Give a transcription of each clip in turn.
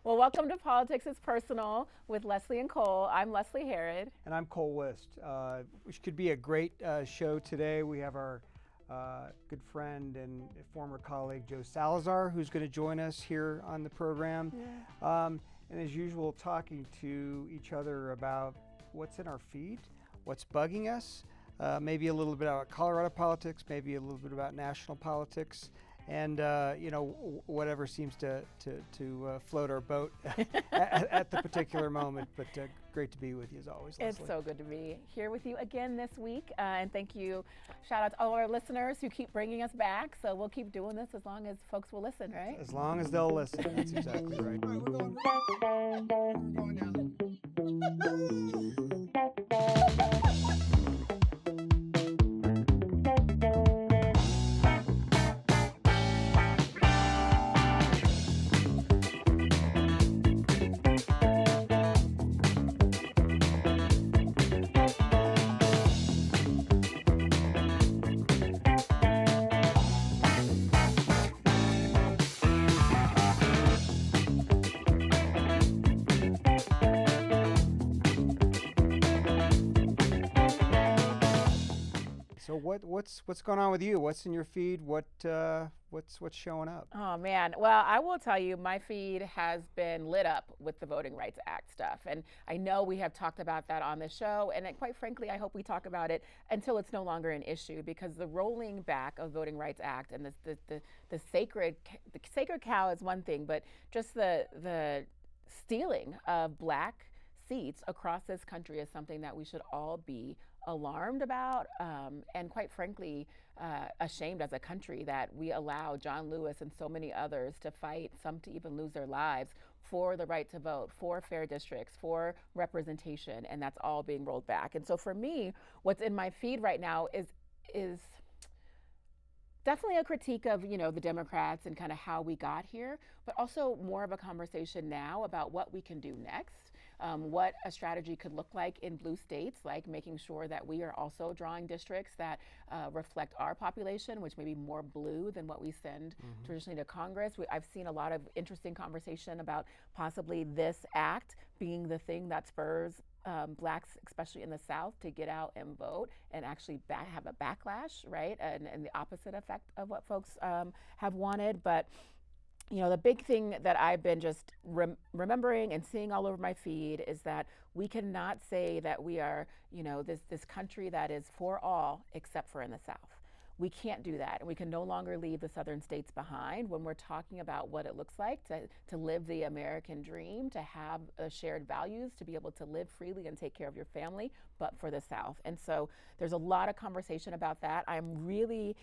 Well, welcome to Politics is Personal with Leslie and Cole. I'm Leslie Herod. And I'm Cole List. Which could be a great show today. We have our good friend and former colleague Joe Salazar, who's going to join us here on the program. Yeah. And as usual, talking to each other about what's in our feed, what's bugging us, maybe a little bit about Colorado politics, maybe a little bit about national politics, and whatever seems to float our boat at the particular moment. But great to be with you as always, Leslie. It's so good to be here with you again this week, and thank you. Shout out to all our listeners who keep bringing us back. So we'll keep doing this as long as folks will listen, right? As long as they'll listen. That's exactly right. All right, we're going down. So what's going on with you? What's in your feed? What's showing up? Oh man, well, I will tell you, my feed has been lit up with the Voting Rights Act stuff, and I know we have talked about that on the show, and quite frankly, I hope we talk about it until it's no longer an issue, because the rolling back of Voting Rights Act and the sacred cow is one thing, but just the stealing of black seats across this country is something that we should all be alarmed about, and quite frankly, ashamed as a country that we allow John Lewis and so many others to fight, some to even lose their lives, for the right to vote, for fair districts, for representation, and that's all being rolled back. And so for me, what's in my feed right now is definitely a critique of, the Democrats and kind of how we got here, but also more of a conversation now about what we can do next, what a strategy could look like in blue states, like making sure that we are also drawing districts that reflect our population, which may be more blue than what we send traditionally to Congress. I've seen a lot of interesting conversation about possibly this act being the thing that spurs blacks, especially in the South, to get out and vote and actually have a backlash, right? And the opposite effect of what folks have wanted. But the big thing that I've been just remembering and seeing all over my feed is that we cannot say that we are, this country that is for all except for in the South. We can't do that, and we can no longer leave the southern states behind when we're talking about what it looks like to live the American dream, to have shared values, to be able to live freely and take care of your family, but for the South. And so there's a lot of conversation about that. I'm really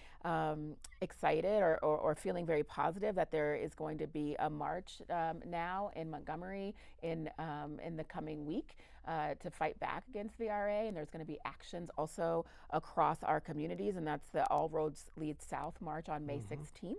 excited or feeling very positive that there is going to be a march now in Montgomery in the coming week to fight back against the RA, and there's going to be actions also across our communities, and that's the All Roads Lead South March on May 16th,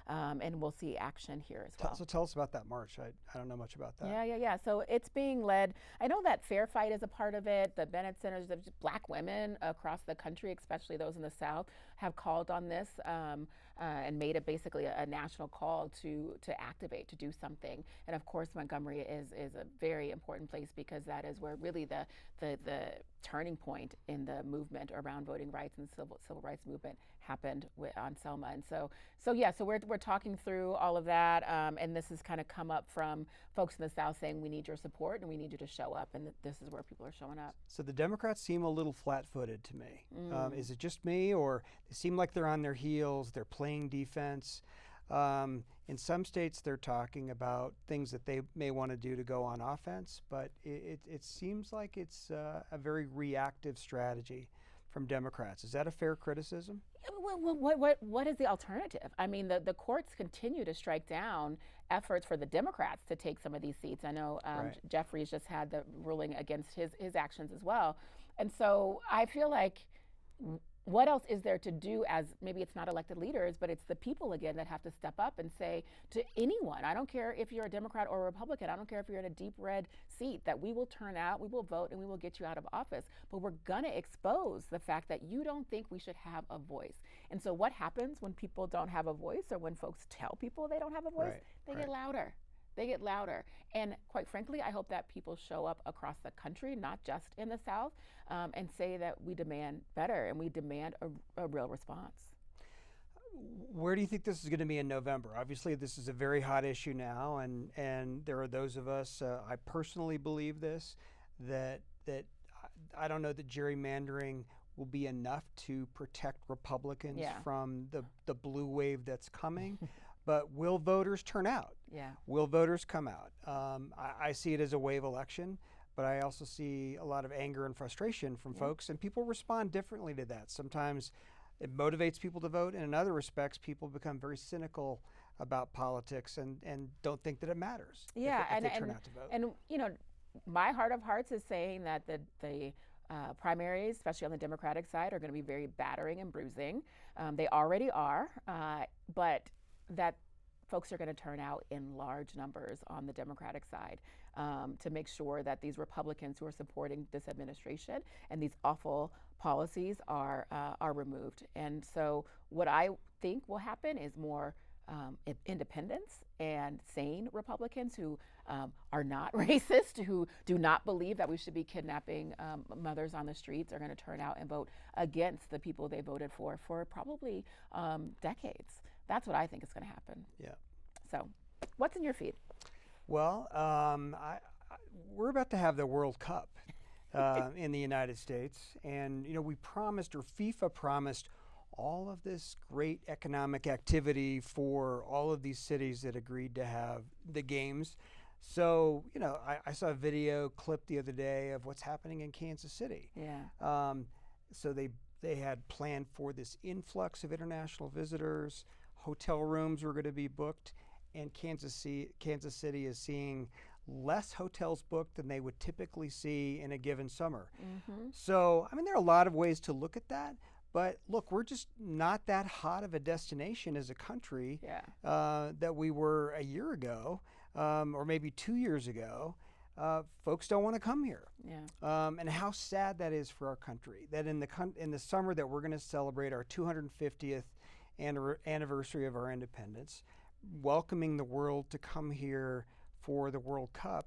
and we'll see action here as well. So tell us about that march. I don't know much about that. Yeah. So it's being led, I know that Fair Fight is a part of it. The Bennett Centers, black women across the country, especially those in the South, have called on this and made it basically a national call to activate, to do something. And of course, Montgomery is a very important place, because that is where really the turning point in the movement around voting rights and civil rights movement happened on Selma. And so we're talking through all of that, and this has kind of come up from folks in the South saying we need your support and we need you to show up, and this is where people are showing up. So the Democrats seem a little flat-footed to me. Is it just me, or they seem like they're on their heels, they're playing defense? In some states, they're talking about things that they may want to do to go on offense, but it seems like it's a very reactive strategy from Democrats. Is that a fair criticism? What is the alternative? I mean, the courts continue to strike down efforts for the Democrats to take some of these seats. I know Right. Jeffries just had the ruling against his actions as well. And so I feel like, what else is there to do, as maybe it's not elected leaders, but it's the people again that have to step up and say to anyone, I don't care if you're a Democrat or a Republican, I don't care if you're in a deep red seat, that we will turn out, we will vote, and we will get you out of office. But we're gonna expose the fact that you don't think we should have a voice. And so what happens when people don't have a voice, or when folks tell people they don't have a voice? Right, They right. get louder. They get louder. And quite frankly, I hope that people show up across the country, not just in the South, and say that we demand better and we demand a real response. Where do you think this is going to be in November? Obviously, this is a very hot issue now, and there are those of us. I personally believe this that I don't know that gerrymandering will be enough to protect Republicans from the blue wave that's coming. But will voters turn out? Yeah. Will voters come out? I see it as a wave election, but I also see a lot of anger and frustration from folks, and people respond differently to that. Sometimes it motivates people to vote, and in other respects, people become very cynical about politics and don't think that it matters if they turn out to vote. And my heart of hearts is saying that the primaries, especially on the Democratic side, are going to be very battering and bruising. They already are, but that folks are going to turn out in large numbers on the Democratic side to make sure that these Republicans who are supporting this administration and these awful policies are removed. And so what I think will happen is more independents and sane Republicans who are not racist, who do not believe that we should be kidnapping mothers on the streets, are going to turn out and vote against the people they voted for probably decades. That's what I think is going to happen. Yeah. So, what's in your feed? Well, we're about to have the World Cup in the United States, and we promised, or FIFA promised, all of this great economic activity for all of these cities that agreed to have the games. So, I saw a video clip the other day of what's happening in Kansas City. Yeah. So they had planned for this influx of international visitors. Hotel rooms were going to be booked, and Kansas City is seeing less hotels booked than they would typically see in a given summer. Mm-hmm. So, there are a lot of ways to look at that. But look, we're just not that hot of a destination as a country that we were a year ago, or maybe 2 years ago. Folks don't want to come here. Yeah. And how sad that is for our country, that in the summer that we're going to celebrate our 250th anniversary of our independence, welcoming the world to come here for the World Cup,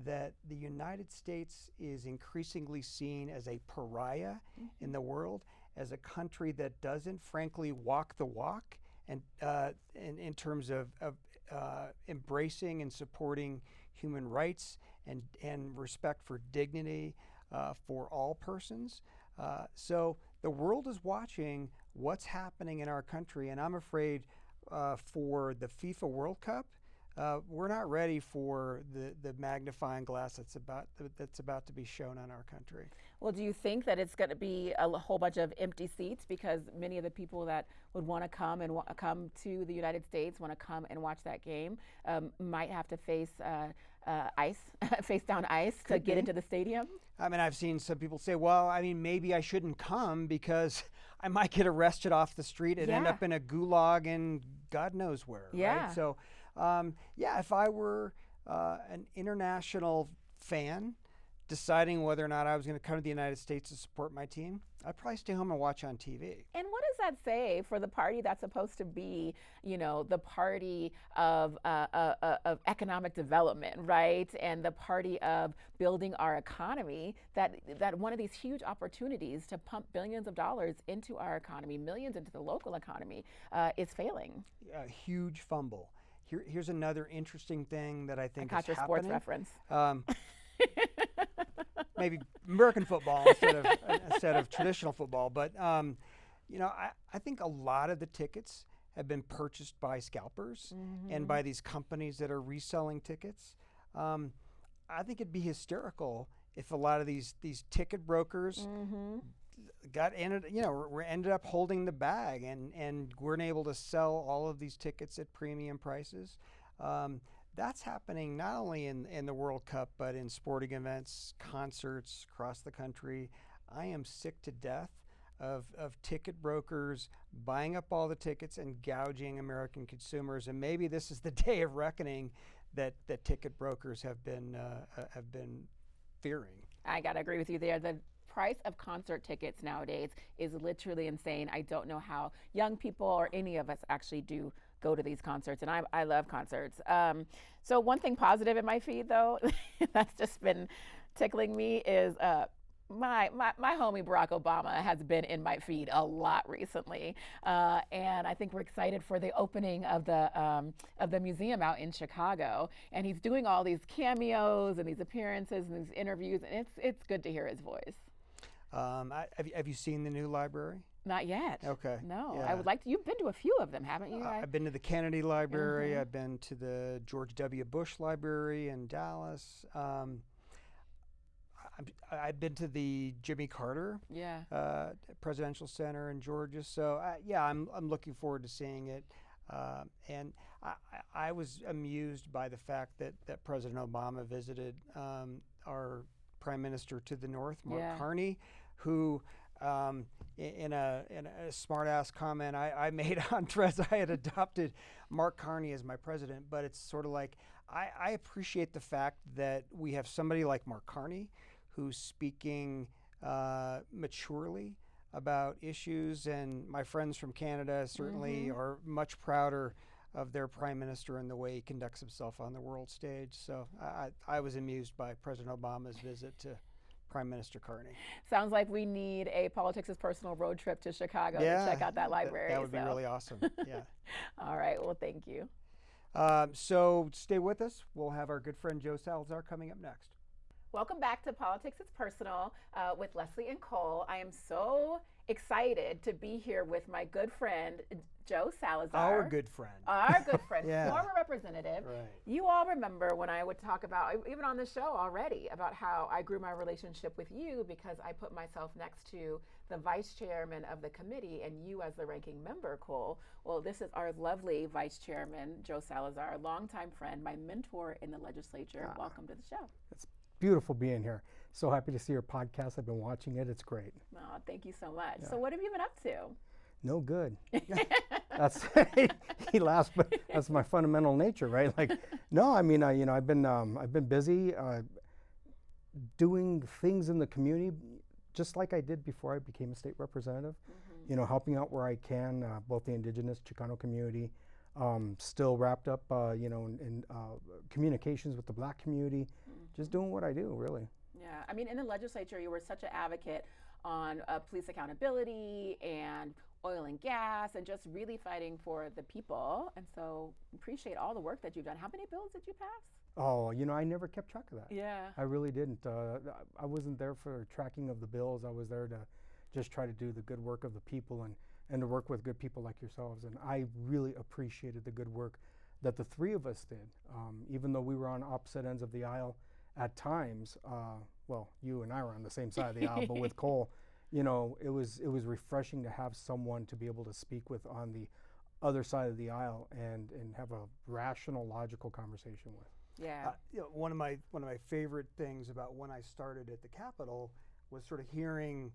that the United States is increasingly seen as a pariah in the world, as a country that doesn't frankly walk the walk, and in terms of embracing and supporting human rights and respect for dignity for all persons. So the world is watching what's happening in our country, and I'm afraid for the FIFA World Cup, we're not ready for the magnifying glass that's about to be shown on our country. Well, do you think that it's going to be a whole bunch of empty seats because many of the people that would want to come and come to the United States, want to come and watch that game, might have to face face down ice to get into the stadium? I've seen some people say, well, maybe I shouldn't come because I might get arrested off the street and end up in a gulag and God knows where. Yeah. Right? So, if I were an international fan deciding whether or not I was going to come to the United States to support my team, I'd probably stay home and watch on TV. And what does that say for the party that's supposed to be, the party of economic development, right? And the party of building our economy, that one of these huge opportunities to pump billions of dollars into our economy, millions into the local economy, is failing. A huge fumble. Here's another interesting thing that I think I caught your happening. sports reference. Maybe American football instead of traditional football. But, I think a lot of the tickets have been purchased by scalpers and by these companies that are reselling tickets. I think it'd be hysterical if a lot of these ticket brokers ended up holding the bag and weren't able to sell all of these tickets at premium prices. That's happening not only in the World Cup, but in sporting events, concerts across the country. I am sick to death of ticket brokers buying up all the tickets and gouging American consumers. And maybe this is the day of reckoning that ticket brokers have been fearing. I got to agree with you there. The price of concert tickets nowadays is literally insane. I don't know how young people or any of us actually do go to these concerts, and I love concerts. So one thing positive in my feed, though, that's just been tickling me is my homie Barack Obama has been in my feed a lot recently, and I think we're excited for the opening of the museum out in Chicago, and he's doing all these cameos and these appearances and these interviews, and it's good to hear his voice. Have you seen the new library? Not yet. Okay. No, yeah. I would like to. You've been to a few of them, haven't you? I've been to the Kennedy Library. Mhm. I've been to the George W. Bush Library in Dallas. I've been to the Jimmy Carter Yeah. Presidential Center in Georgia. So yeah, I'm looking forward to seeing it. And I was amused by the fact that President Obama visited our Prime Minister to the North, Mark Yeah. Carney, who in a smart ass comment I made on Threads, I had adopted Mark Carney as my president, but it's sort of like I appreciate the fact that we have somebody like Mark Carney who's speaking maturely about issues, and my friends from Canada certainly are much prouder of their prime minister and the way he conducts himself on the world stage. So I was amused by President Obama's visit to Prime Minister Carney. Sounds like we need a Politics is Personal road trip to Chicago to check out that library. That would be so. really awesome. Yeah. All right. Well, thank you. So stay with us. We'll have our good friend Joe Salazar coming up next. Welcome back to Politics is Personal with Leslie and Cole. I am so excited to be here with my good friend, Joe Salazar. Our good friend. Our good friend, Yeah. former representative. Right. You all remember when I would talk about, even on the show already, about how I grew my relationship with you because I put myself next to the vice chairman of the committee and you as the ranking member, Cole. Well, this is our lovely vice chairman, Joe Salazar, longtime friend, my mentor in the legislature. Welcome to the show. It's beautiful being here. So happy to see your podcast. I've been watching it. It's great. Oh, thank you so much. So what have you been up to? No good. That's he laughs, but that's my fundamental nature, right? Like, no, I mean, I've been busy doing things in the community, just like I did before I became a state representative. You know, helping out where I can, both the indigenous Chicano community, still wrapped up, in communications with the Black community, just doing what I do, really. Yeah, I mean, in the legislature, you were such an advocate on police accountability and oil and gas and just really fighting for the people. And so appreciate all the work that you've done. How many bills did you pass? Oh, I never kept track of that. Yeah. I really didn't. I wasn't there for tracking of the bills. I was there to just try to do the good work of the people and to work with good people like yourselves. And I really appreciated the good work that the three of us did. Even though we were on opposite ends of the aisle at times, well, you and I were on the same side of the aisle, but with Cole, it was refreshing to have someone to be able to speak with on the other side of the aisle and have a rational, logical conversation with. Yeah. One of my favorite things about when I started at the Capitol was sort of hearing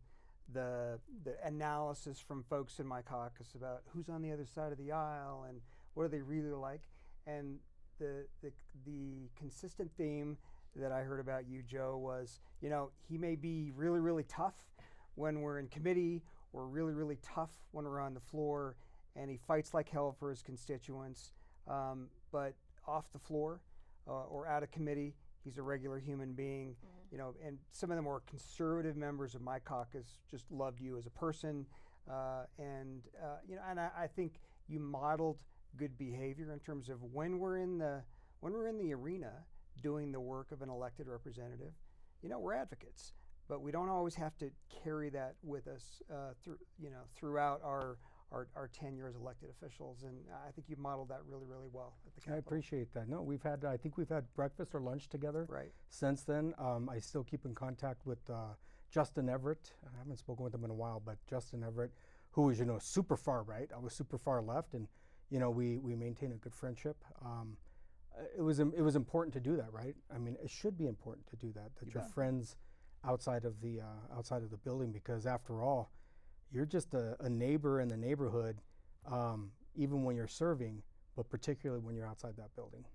the analysis from folks in my caucus about who's on the other side of the aisle and what are they really like. And the consistent theme that I heard about you, Joe, was he may be really, really tough when we're in committee, or really, really tough when we're on the floor, and he fights like hell for his constituents. But off the floor or out of committee, he's a regular human being. And some of the more conservative members of my caucus just loved you as a person, and I think you modeled good behavior in terms of when we're in the arena doing the work of an elected representative. We're advocates, but we don't always have to carry that with us throughout our 10 years elected officials, and I think you've modeled that really, really well at the Capitol. I appreciate that. No, I think we've had breakfast or lunch together. Right. Since then. I still keep in contact with Justin Everett. I haven't spoken with him in a while, but Justin Everett, who was, super far right. I was super far left, and we maintain a good friendship. It was important to do that, right? I mean, it should be important to do that. That you're friends outside of the building, because after all, you're just a neighbor in the neighborhood, even when you're serving, but particularly when you're outside that building.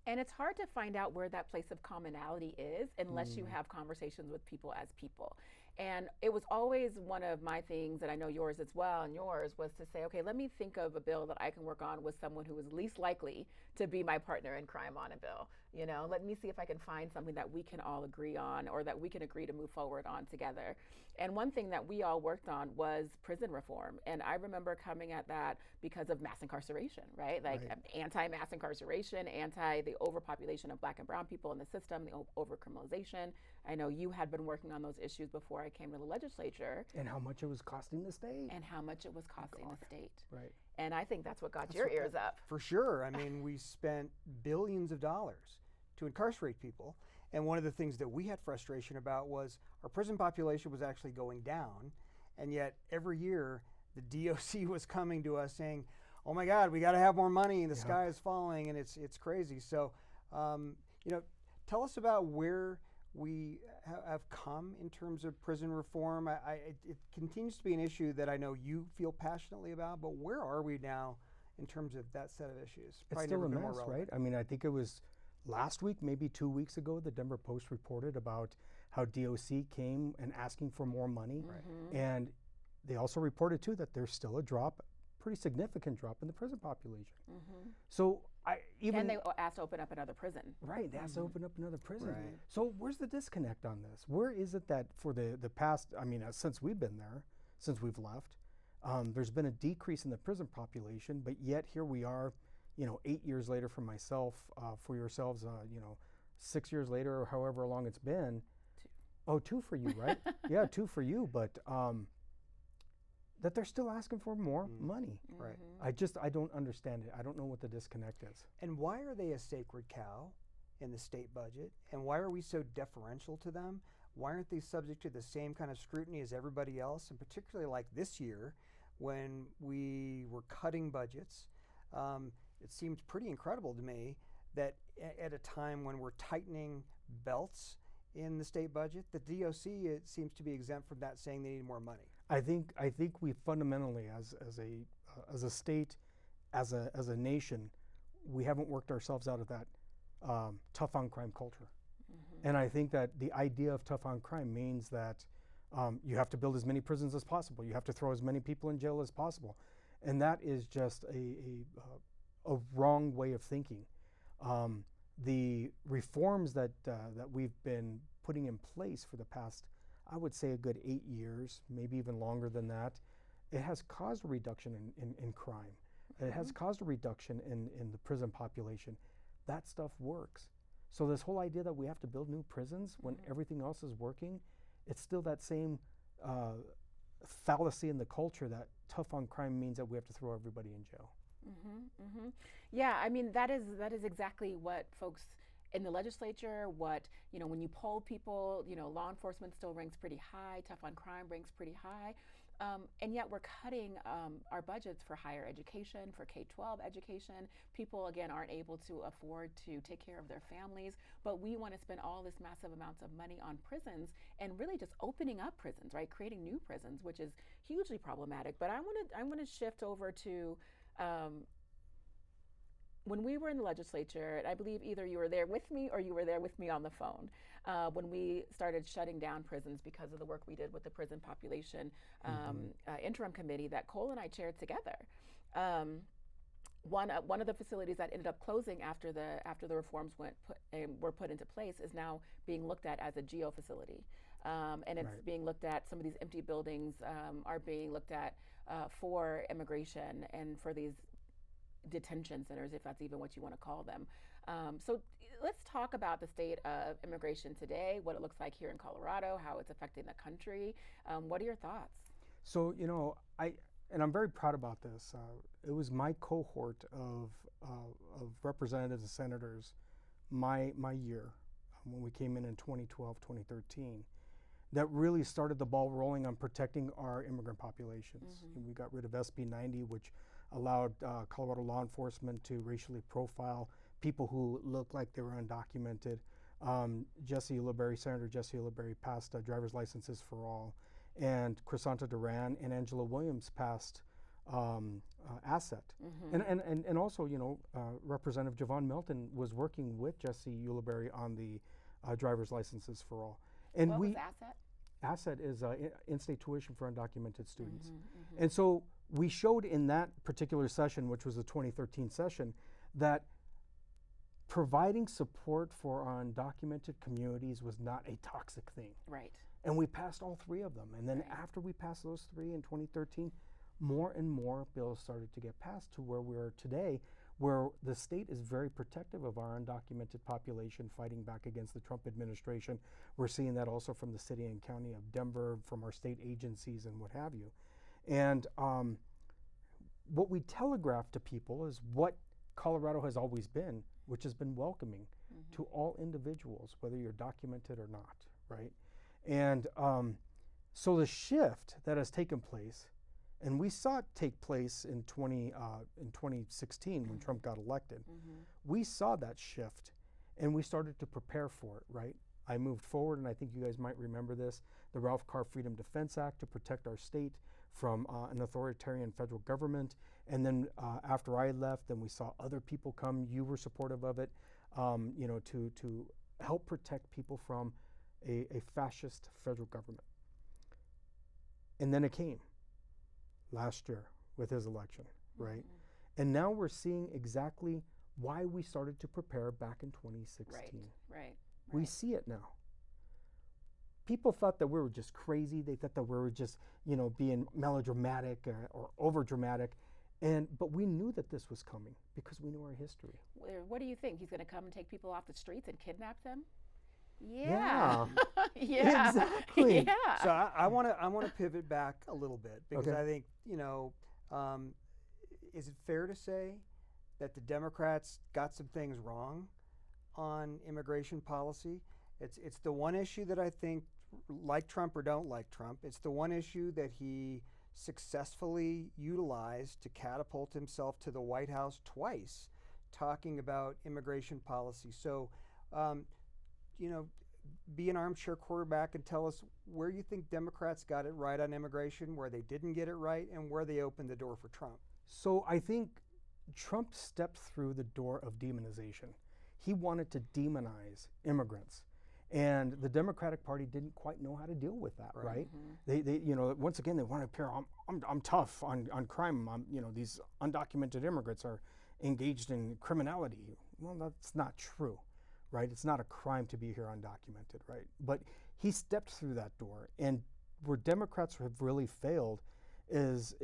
And it's hard to find out where that place of commonality is unless you have conversations with people as people. And it was always one of my things, and I know yours as well, and yours was to say, okay, let me think of a bill that I can work on with someone who is least likely to be my partner in crime on a bill. Let me see if I can find something that we can all agree on, or that we can agree to move forward on together. And one thing that we all worked on was prison reform. And I remember coming at that because of mass incarceration, right? Like anti-mass incarceration, anti the overpopulation of Black and brown people in the system, the overcriminalization. I know you had been working on those issues before I came to the legislature. And how much it was costing the state. And how much it was costing the state. Right. And I think that's what got your ears up. For sure. I mean, we spent billions of dollars to incarcerate people. And one of the things that we had frustration about was our prison population was actually going down. And yet every year the DOC was coming to us saying, oh my God, we got to have more money. The sky is falling, and it's crazy. So, tell us about where we have come in terms of prison reform. It continues to be an issue that I know you feel passionately about, but where are we now in terms of that set of issues? It's still a mess, right? I mean, I think it was last week, maybe 2 weeks ago, the Denver Post reported about how DOC came and asking for more money. And they also reported too that there's still a drop, pretty significant drop in the prison population. So and they asked to open up another prison. Right, they asked to open up another prison. Right. So where's the disconnect on this? Where is it that for the past, since we've been there, since we've left, there's been a decrease in the prison population, but yet here we are, 8 years later for myself, for yourselves, 6 years later, or however long it's been. Two for you, right? Yeah, 2 for you, but that they're still asking for more money. Right. I don't understand it. I don't know what the disconnect is. And why are they a sacred cow in the state budget? And why are we so deferential to them? Why aren't they subject to the same kind of scrutiny as everybody else? And particularly like this year, when we were cutting budgets, it seemed pretty incredible to me that at a time when we're tightening belts in the state budget, the DOC it seems to be exempt from that, saying they need more money. I think we fundamentally, as a state, as a nation, we haven't worked ourselves out of that tough on crime culture. And I think that the idea of tough on crime means that you have to build as many prisons as possible. You have to throw as many people in jail as possible, and that is just a wrong way of thinking. The reforms that we've been putting in place for the past, I would say, a good 8 years, maybe even longer than that, it has caused a reduction in crime. It has caused a reduction in the prison population. That stuff works. So this whole idea that we have to build new prisons when everything else is working, it's still that same fallacy in the culture that tough on crime means that we have to throw everybody in jail. Yeah, I mean, that is exactly what folks in the legislature, when you poll people, law enforcement still ranks pretty high, tough on crime ranks pretty high, and yet we're cutting our budgets for higher education, for K-12 education. People, again, aren't able to afford to take care of their families, but we want to spend all this massive amounts of money on prisons and really just opening up prisons, right? Creating new prisons, which is hugely problematic. But I want to shift over to when we were in the legislature, and I believe either you were there with me or you were there with me on the phone, when we started shutting down prisons because of the work we did with the prison population interim committee that Cole and I chaired together. One of the facilities that ended up closing after the reforms were put into place is now being looked at as a GEO facility, and it's being looked at. Some of these empty buildings are being looked at for immigration and for these detention centers, if that's even what you want to call them. So let's talk about the state of immigration today, what it looks like here in Colorado, how it's affecting the country. What are your thoughts? So, I'm very proud about this. It was my cohort of representatives and senators, my year, when we came in 2012, 2013, that really started the ball rolling on protecting our immigrant populations. And we got rid of SB 90, which allowed Colorado law enforcement to racially profile people who looked like they were undocumented. Senator Jesse Ulibarri passed driver's licenses for all, and Crisanta Duran and Angela Williams passed asset. And also, Representative Javon Melton was working with Jesse Ulibarri on the driver's licenses for all. And what was asset? asset is in-state tuition for undocumented students. And so we showed in that particular session, which was the 2013 session, that providing support for undocumented communities was not a toxic thing. Right. And we passed all three of them. And then after we passed those three in 2013, more and more bills started to get passed to where we are today, where the state is very protective of our undocumented population fighting back against the Trump administration. We're seeing that also from the city and county of Denver, from our state agencies and what have you. And what we telegraph to people is what Colorado has always been, which has been welcoming to all individuals, whether you're documented or not, right? And so the shift that has taken place, and we saw it take place in 2016 when Trump got elected, we saw that shift and we started to prepare for it, right? I moved forward, and I think you guys might remember this, the Ralph Carr Freedom Defense Act to protect our state from an authoritarian federal government. And then after I left, then we saw other people come. You were supportive of it, you know, to help protect people from a fascist federal government. And then it came last year with his election, right? And now we're seeing exactly why we started to prepare back in 2016. Right. We see it now. People thought that we were just crazy. They thought that we were just, you know, being melodramatic or over dramatic. But we knew that this was coming because we knew our history. What do you think? He's going to come and take people off the streets and kidnap them? Yeah. Yeah. Exactly. Yeah. So I want to pivot back a little bit because Okay. I think, you know, is it fair to say that the Democrats got some things wrong on immigration policy? It's the one issue that I think, like Trump or don't like Trump, it's the one issue that he successfully utilized to catapult himself to the White House twice, talking about immigration policy. So, you know, be an armchair quarterback and tell us where you think Democrats got it right on immigration, where they didn't get it right, and where they opened the door for Trump. So I think Trump stepped through the door of demonization. He wanted to demonize immigrants. And the Democratic Party didn't quite know how to deal with that, right? They you know, once again, they want to appear, I'm tough on crime. You know, these undocumented immigrants are engaged in criminality. Well, that's not true, right? It's not a crime to be here undocumented, right? But he stepped through that door, and where Democrats have really failed is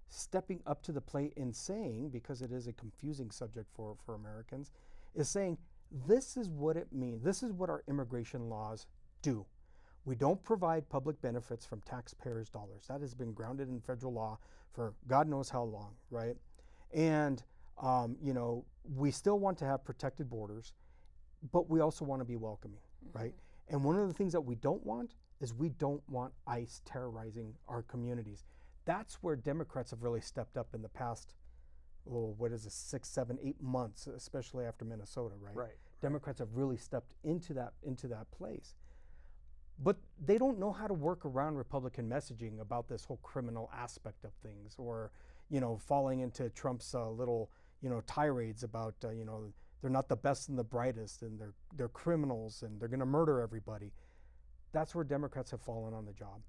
stepping up to the plate and saying, because it is a confusing subject for Americans, is saying, this is what it means. This is what our immigration laws do. We don't provide public benefits from taxpayers' dollars. That has been grounded in federal law for God knows how long, right? And, you know, we still want to have protected borders, but we also want to be welcoming, right? And one of the things that we don't want is we don't want ICE terrorizing our communities. That's where Democrats have really stepped up in the past, what is it, 6, 7, 8 months, especially after Minnesota, right? Right. Democrats have really stepped into that place. But they don't know how to work around Republican messaging about this whole criminal aspect of things, or, you know, falling into Trump's little, you know, tirades about, you know, they're not the best and the brightest, and they're criminals, and they're going to murder everybody. That's where Democrats have fallen on the job.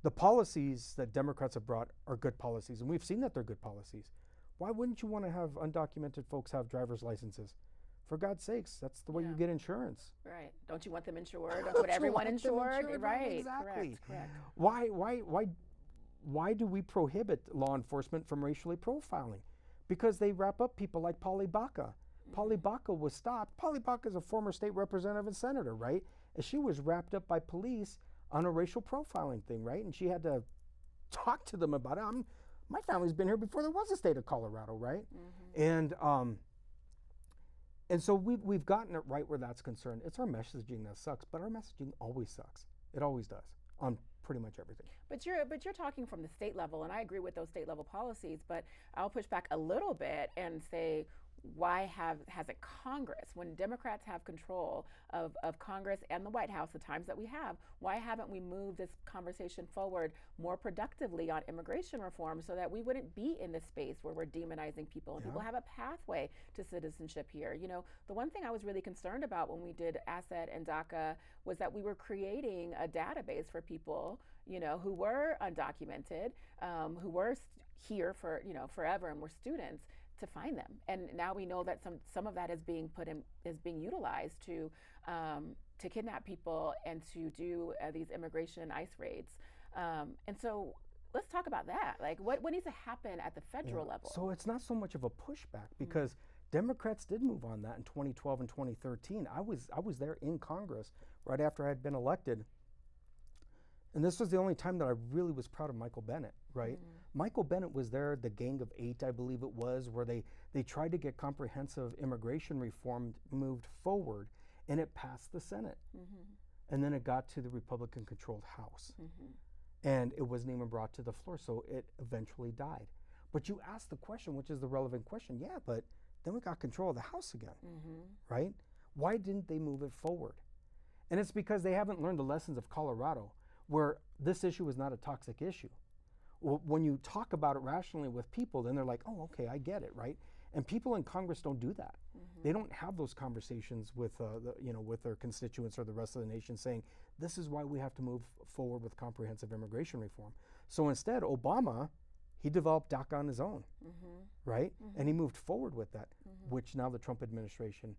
The policies that Democrats have brought are good policies, and we've seen that they're good policies. Why wouldn't you want to have undocumented folks have driver's licenses? For God's sakes, that's the way you get insurance. Right. Don't you want them insured? Don't put everyone insured? Right. Exactly. Correct. Why do we prohibit law enforcement from racially profiling? Because they wrap up people like Polly Baca. Polly Baca was stopped. Polly Baca is a former state representative and senator, right? And she was wrapped up by police on a racial profiling thing, right? And she had to talk to them about it. My family's been here before there was a state of Colorado, right? And so we've gotten it right where that's concerned. It's our messaging that sucks, but our messaging always sucks. It always does on pretty much everything. But you're talking from the state level, and I agree with those state level policies, but I'll push back a little bit and say, why hasn't Congress, when Democrats have control of Congress and the White House, the times that we have, why haven't we moved this conversation forward more productively on immigration reform so that we wouldn't be in this space where we're demonizing people and people have a pathway to citizenship here? You know, the one thing I was really concerned about when we did ASSET and DACA was that we were creating a database for people, you know, who were undocumented, who were here for, you know, forever and were students, to find them. And now we know that some of that is being utilized to kidnap people and to do these immigration ICE raids. And so let's talk about that. Like, what needs to happen at the federal level? So it's not so much of a pushback because Democrats did move on that in 2012 and 2013. I was there in Congress right after I had been elected. And this was the only time that I really was proud of Michael Bennett, right? Michael Bennett was there, the Gang of Eight, I believe it was, where they tried to get comprehensive immigration reform moved forward, and it passed the Senate. And then it got to the Republican-controlled House. And it wasn't even brought to the floor, so it eventually died. But you asked the question, which is the relevant question, yeah, but then we got control of the House again, right? Why didn't they move it forward? And it's because they haven't learned the lessons of Colorado, where this issue is not a toxic issue. When you talk about it rationally with people, then they're like, oh, okay, I get it, right? And people in Congress don't do that. They don't have those conversations with, with their constituents or the rest of the nation saying, this is why we have to move forward with comprehensive immigration reform. So instead, Obama, he developed DACA on his own, right? And he moved forward with that, which now the Trump administration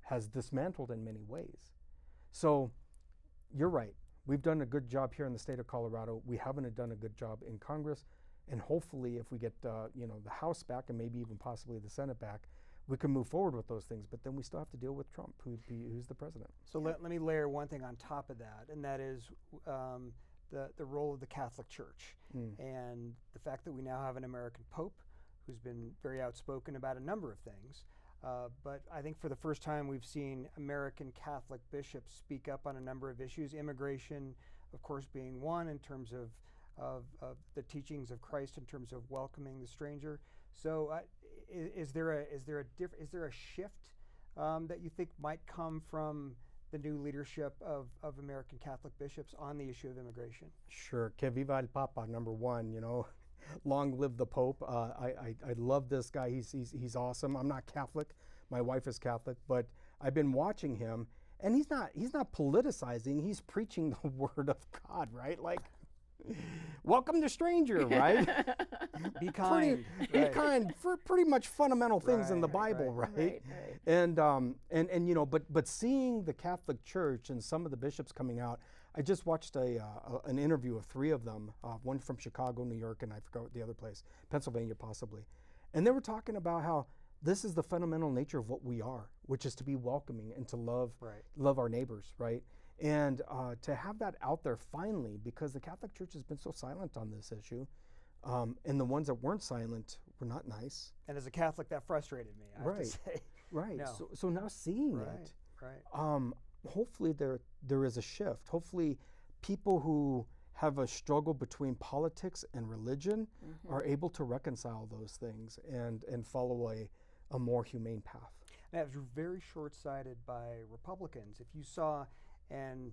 has dismantled in many ways. So you're right. We've done a good job here in the state of Colorado. We haven't done a good job in Congress. And hopefully if we get the House back and maybe even possibly the Senate back, we can move forward with those things. But then we still have to deal with Trump, who's the president. So let me layer one thing on top of that, and that is the role of the Catholic Church and the fact that we now have an American Pope who's been very outspoken about a number of things. But I think for the first time we've seen American Catholic bishops speak up on a number of issues, immigration, of course, being one in terms of the teachings of Christ in terms of welcoming the stranger. So is there a shift that you think might come from the new leadership of American Catholic bishops on the issue of immigration? Sure. Que viva el Papa, number one, long live the Pope. I love this guy. He's awesome. I'm not Catholic. My wife is Catholic, but I've been watching him, and he's not politicizing. He's preaching the word of God, right? Like, welcome the stranger, right? Be kind. Be kind for pretty much fundamental things in the Bible, right? And but seeing the Catholic Church and some of the bishops coming out. I just watched an interview of three of them, one from Chicago, New York, and I forgot the other place, Pennsylvania possibly. And they were talking about how this is the fundamental nature of what we are, which is to be welcoming and to love our neighbors, right? And to have that out there finally, because the Catholic Church has been so silent on this issue, and the ones that weren't silent were not nice. And as a Catholic, that frustrated me, I have to say. Right. No. So now seeing it, hopefully there is a shift. Hopefully people who have a struggle between politics and religion are able to reconcile those things and follow a more humane path. That was very short-sighted by Republicans. If you saw, and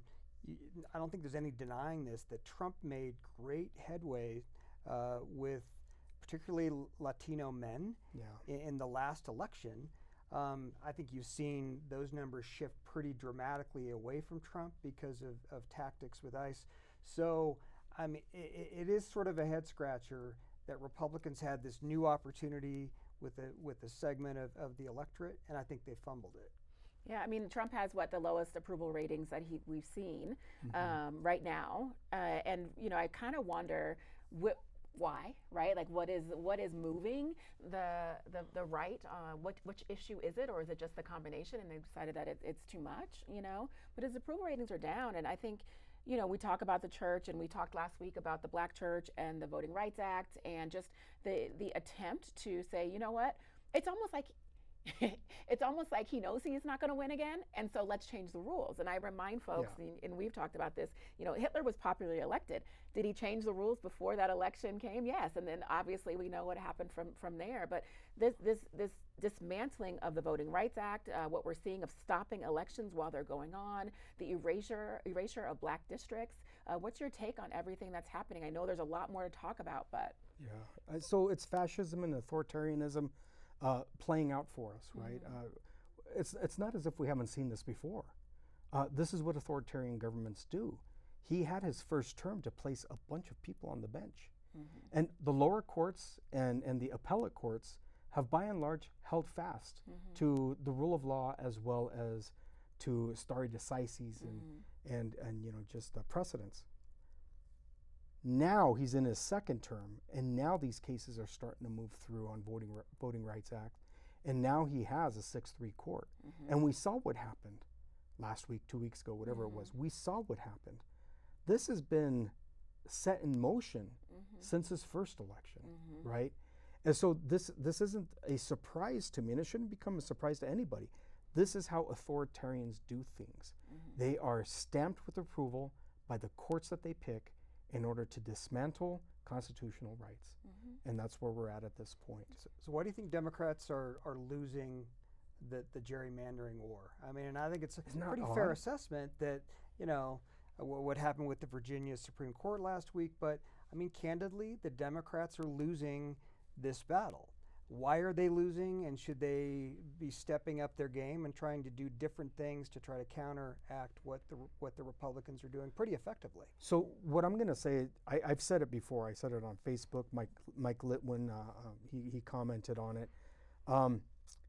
I don't think there's any denying this, that Trump made great headway with particularly Latino men in the last election. I think you've seen those numbers shift pretty dramatically away from Trump because of tactics with ICE. So, I mean, it is sort of a head scratcher that Republicans had this new opportunity with a segment of the electorate, and I think they fumbled it. Yeah, I mean, Trump has the lowest approval ratings that we've seen right now, and I kind of wonder why, right? Like, what is moving the right? Which issue is it, or is it just the combination? And they decided that it's too much, But his approval ratings are down, and I think, we talk about the church, and we talked last week about the Black church and the Voting Rights Act, and just the attempt to say, you know what? It's almost like it's almost like he knows he's not going to win again, and so let's change the rules. And I remind folks, and we've talked about this, Hitler was popularly elected. Did he change the rules before that election came? Yes, and then obviously we know what happened from there. But this dismantling of the Voting Rights Act, what we're seeing of stopping elections while they're going on, the erasure of black districts. What's your take on everything that's happening? I know there's a lot more to talk about, but so it's fascism and authoritarianism playing out for us, right? It's not as if we haven't seen this before. This is what authoritarian governments do. He had his first term to place a bunch of people on the bench. And the lower courts and the appellate courts have by and large held fast to the rule of law as well as to stare decisis and just precedents. Now he's in his second term, and now these cases are starting to move through on Voting Rights Act, and now he has a 6-3 court. And we saw what happened last week, 2 weeks ago, whatever it was. We saw what happened. This has been set in motion since his first election, right? And so this isn't a surprise to me, and it shouldn't become a surprise to anybody. This is how authoritarians do things. They are stamped with approval by the courts that they pick in order to dismantle constitutional rights. And that's where we're at this point. So why do you think Democrats are losing the gerrymandering war? I mean, and I think it's a pretty fair assessment that, what happened with the Virginia Supreme Court last week, but I mean, candidly, the Democrats are losing this battle. Why are they losing, and should they be stepping up their game and trying to do different things to try to counteract what the Republicans are doing pretty effectively? So what I'm going to say, I've said it before. I said it on Facebook. Mike Litwin, he commented on it.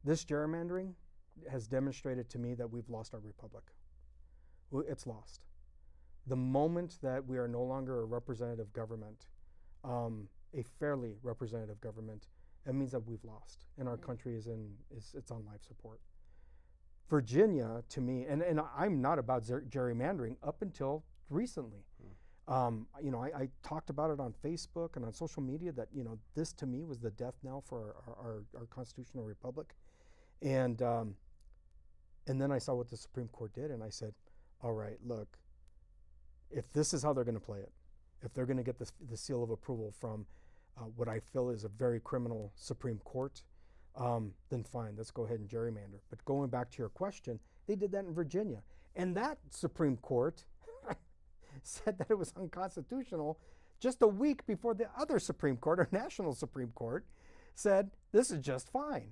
This gerrymandering has demonstrated to me that we've lost our republic. It's lost. The moment that we are no longer a representative government, a fairly representative government, it means that we've lost, and our country it's on life support. Virginia, to me, and I'm not about gerrymandering up until recently. I talked about it on Facebook and on social media that this to me was the death knell for our constitutional republic, and then I saw what the Supreme Court did, and I said, all right, look, if this is how they're going to play it, if they're going to get the seal of approval from what I feel is a very criminal Supreme Court, then fine, let's go ahead and gerrymander. But going back to your question, they did that in Virginia. And that Supreme Court said that it was unconstitutional just a week before the other Supreme Court, or National Supreme Court, said this is just fine,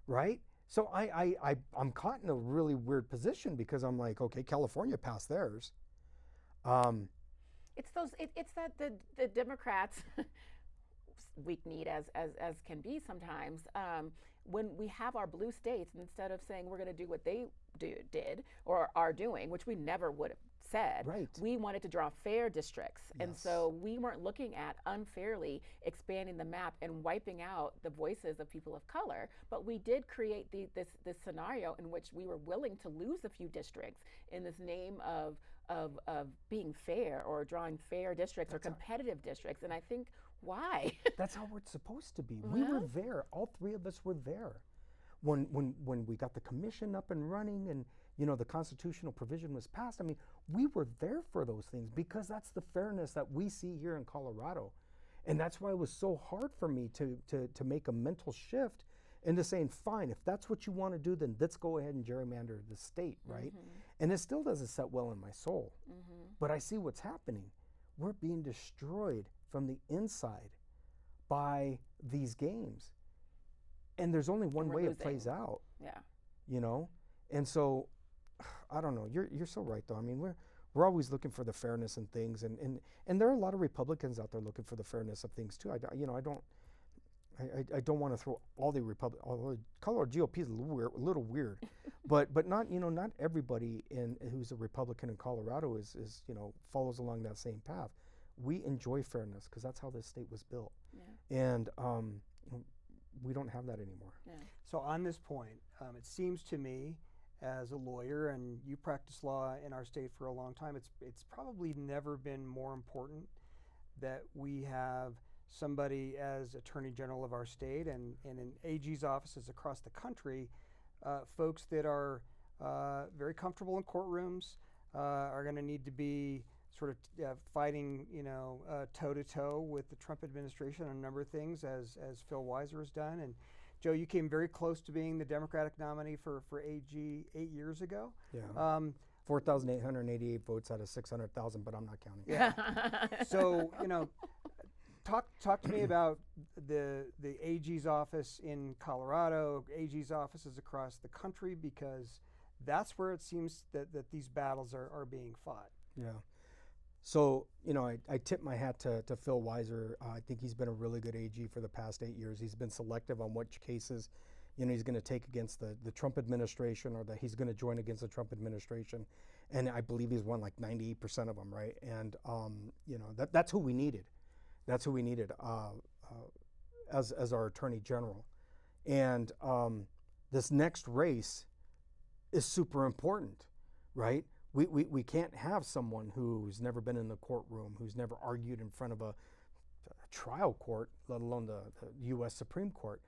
right? So I'm caught in a really weird position because I'm like, okay, California passed theirs. It's that the Democrats weak-kneed as can be sometimes, when we have our blue states, instead of saying we're going to do what they did or are doing, which we never would have said, we wanted to draw fair districts. And so we weren't looking at unfairly expanding the map and wiping out the voices of people of color, but we did create this scenario in which we were willing to lose a few districts in this name of being fair or drawing fair districts or competitive districts. And I think, why? That's how we're supposed to be. We were there. All three of us were there when we got the commission up and running, and the constitutional provision was passed. I mean, we were there for those things because that's the fairness that we see here in Colorado, and that's why it was so hard for me to make a mental shift into saying, fine, if that's what you want to do, then let's go ahead and gerrymander the state, right? And it still doesn't set well in my soul, but I see what's happening. We're being destroyed from the inside by these games, and there's only one way it plays out. And so I don't know, you're so right though. I mean, we're always looking for the fairness in things, and there are a lot of Republicans out there looking for the fairness of things too. I don't want to throw all the Colorado GOP is a little weird, but not not everybody who's a Republican in Colorado is follows along that same path. We enjoy fairness because that's how this state was built, and we don't have that anymore. So on this point, it seems to me, as a lawyer, and you practice law in our state for a long time, it's probably never been more important that we have somebody as Attorney General of our state and in AG's offices across the country, folks that are very comfortable in courtrooms, are going to need to be sort of fighting, toe to toe with the Trump administration on a number of things, as Phil Weiser has done. And Joe, you came very close to being the Democratic nominee for AG 8 years ago. Yeah. 4,888 votes out of 600,000, but I'm not counting. Yeah. So, talk to me about the AG's office in Colorado, AG's offices across the country, because that's where it seems that these battles are being fought. Yeah. So, I tip my hat to Phil Weiser. I think he's been a really good AG for the past 8 years. He's been selective on which cases, he's going to take against the Trump administration, or that he's going to join against the Trump administration. And I believe he's won like 98% of them, right? And, that's who we needed. That's who we needed as our Attorney General. And this next race is super important, right? We can't have someone who's never been in the courtroom, who's never argued in front of a trial court, let alone the U.S. Supreme Court.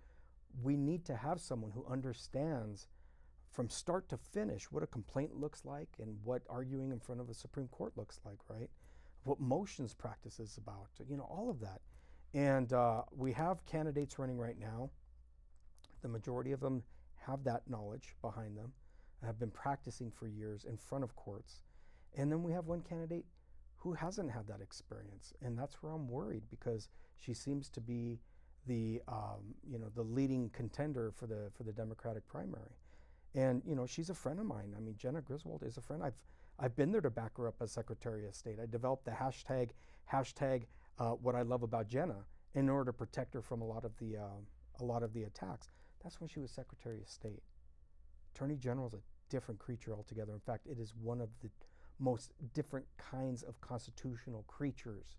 We need to have someone who understands from start to finish what a complaint looks like and what arguing in front of a Supreme Court looks like, right? What motions practice is about, all of that. And we have candidates running right now. The majority of them have that knowledge behind them, have been practicing for years in front of courts. And then we have one candidate who hasn't had that experience. And that's where I'm worried, because she seems to be the leading contender for the Democratic primary. And, she's a friend of mine. I mean, Jenna Griswold is a friend. I've been there to back her up as Secretary of State. I developed the hashtag what I love about Jenna in order to protect her from a lot of the attacks. That's when she was Secretary of State. Attorney General is a different creature altogether. In fact, it is one of the most different kinds of constitutional creatures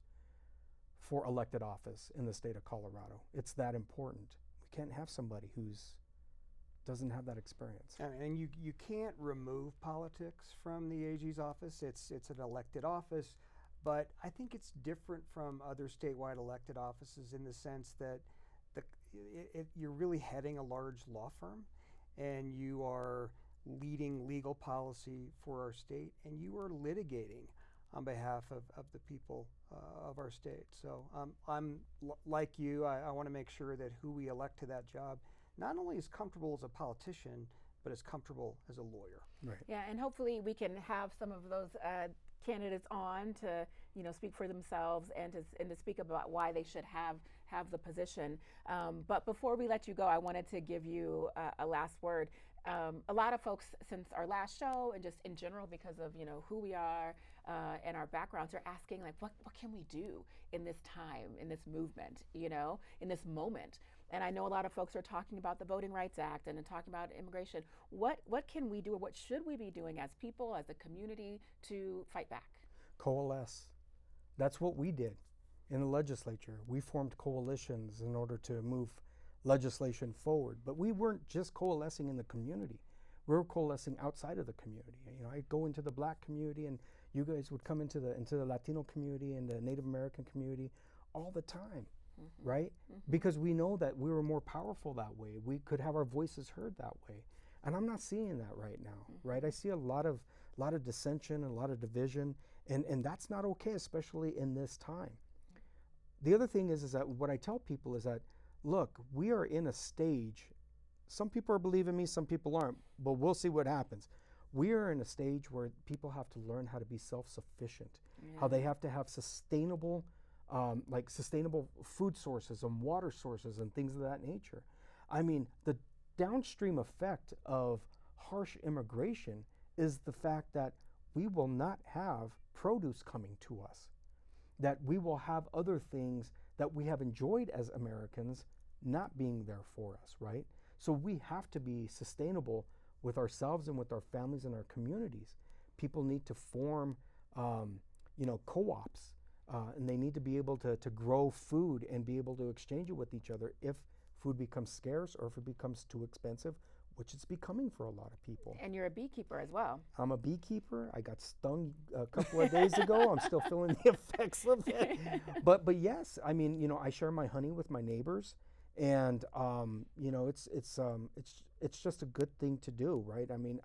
for elected office in the state of Colorado. It's that important. We can't have somebody who's doesn't have that experience. And you can't remove politics from the AG's office. It's an elected office, but I think it's different from other statewide elected offices in the sense that you're really heading a large law firm, and you are leading legal policy for our state, and you are litigating on behalf of the people of our state. So I'm like you. I want to make sure that who we elect to that job not only is comfortable as a politician, but is comfortable as a lawyer. Right. Yeah, and hopefully we can have some of those candidates on to speak for themselves and to speak about why they should have the position. But before we let you go, I wanted to give you a last word. A lot of folks, since our last show and just in general, because of who we are and our backgrounds, are asking like, what can we do in this time, in this movement, in this moment? And I know a lot of folks are talking about the Voting Rights Act and talking about immigration. What can we do, or what should we be doing as people, as a community, to fight back? Coalesce. That's what we did in the legislature. We formed coalitions in order to move legislation forward. But we weren't just coalescing in the community. We were coalescing outside of the community. I'd go into the Black community, and you guys would come into the Latino community and the Native American community all the time. Mm-hmm. Right? Mm-hmm. Because we know that we were more powerful that way. We could have our voices heard that way. And I'm not seeing that right now, mm-hmm. right? I see a lot of dissension and a lot of division, and that's not okay, especially in this time. The other thing is that what I tell people is that, look, we are in a stage, some people are believing me, some people aren't, but we'll see what happens. We are in a stage where people have to learn how to be self-sufficient, how they have to have sustainable food sources and water sources and things of that nature. I mean, the downstream effect of harsh immigration is the fact that we will not have produce coming to us, that we will have other things that we have enjoyed as Americans not being there for us, right? So we have to be sustainable with ourselves and with our families and our communities. People need to form, co-ops. And they need to be able to grow food and be able to exchange it with each other if food becomes scarce or if it becomes too expensive. which it's becoming for a lot of people. And you're a beekeeper as well. I'm a beekeeper. I got stung a couple of days ago. I'm still feeling the effects of it. But yes, I mean, you know, I share my honey with my neighbors, and you know, it's just a good thing to do, right? I mean,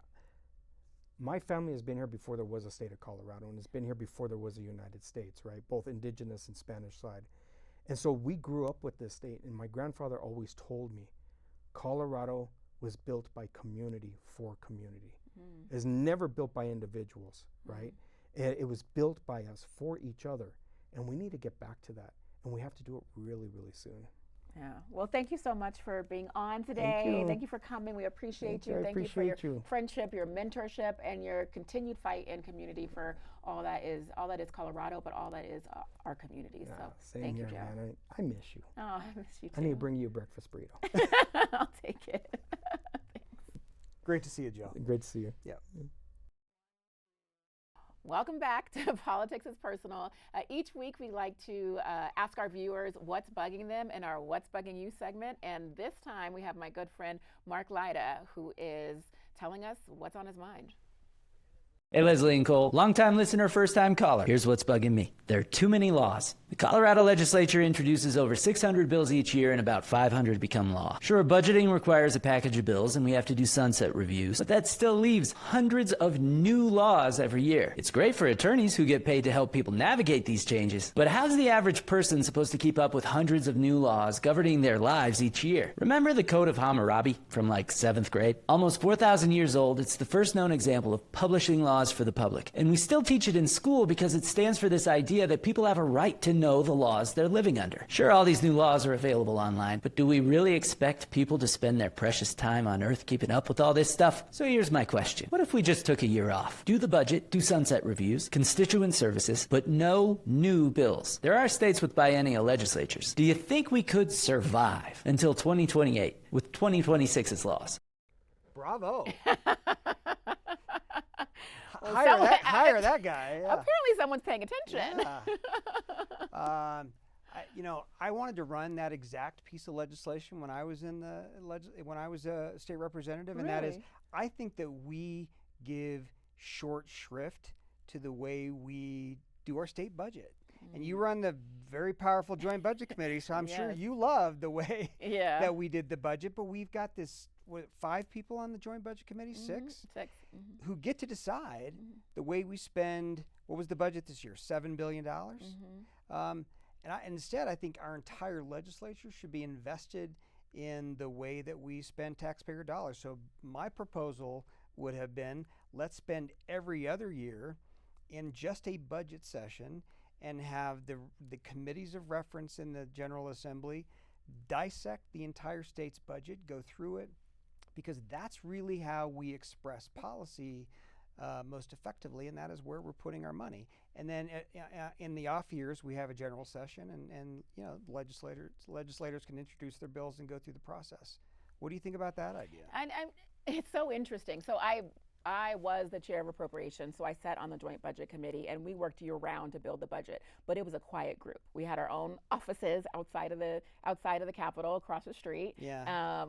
my family has been here before there was a state of Colorado, and it's been here before there was a United States, right? Both indigenous and Spanish side. And so we grew up with this state, and my grandfather always told me, Colorado was built by community for community. It was never built by individuals, right? It was built by us for each other, and we need to get back to that, and we have to do it really, really soon. Yeah. Well, thank you so much for being on today. Thank you for coming. We appreciate you. Thank you for your friendship, your mentorship, and your continued fight in community for all that is Colorado, but all that is our community. Yeah, so same thank here, you, Joe. man. I miss you. Oh, I miss you too. I need to bring you a breakfast burrito. I'll take it. Great to see you, Joe. Great to see you. Yeah. Welcome back to Politics is Personal. Each week we like to ask our viewers what's bugging them in our What's Bugging You segment. And this time we have my good friend Mark Lyda, who is telling us what's on his mind. Hey, Leslie and Cole, longtime listener, first-time caller. Here's what's bugging me. There are too many laws. The Colorado legislature introduces over 600 bills each year and about 500 become law. Sure, budgeting requires a package of bills and we have to do sunset reviews, but that still leaves hundreds of new laws every year. It's great for attorneys who get paid to help people navigate these changes, but how's the average person supposed to keep up with hundreds of new laws governing their lives each year? Remember the Code of Hammurabi from like 7th grade? Almost 4,000 years old, it's the first known example of publishing laws for the public. And we still teach it in school because it stands for this idea that people have a right to know the laws they're living under. Sure, all these new laws are available online, but do we really expect people to spend their precious time on Earth keeping up with all this stuff? So here's my question. What if we just took a year off? Do the budget, do sunset reviews, constituent services, but no new bills. There are states with biennial legislatures. Do you think we could survive until 2028 with 2026's laws? Bravo. Well, hire that guy. Yeah. Apparently someone's paying attention. Yeah. I wanted to run that exact piece of legislation when I was when I was a state representative, and that is, I think that we give short shrift to the way we do our state budget. And you run the very powerful Joint Budget Committee, so I'm sure you love the way that we did the budget. But we've got this 5 people on the Joint Budget Committee, 6, who get to decide the way we spend. What was the budget this year? $7 billion. Instead, I think our entire legislature should be invested in the way that we spend taxpayer dollars. So my proposal would have been, let's spend every other year in just a budget session and have the committees of reference in the General Assembly dissect the entire state's budget, go through it, because that's really how we express policy most effectively, and that is where we're putting our money. And then in the off years, we have a general session, and legislators can introduce their bills and go through the process. What do you think about that idea? And it's so interesting. So I was the chair of appropriations, so I sat on the Joint Budget Committee, and we worked year-round to build the budget. But it was a quiet group. We had our own offices outside of the Capitol, across the street. Yeah.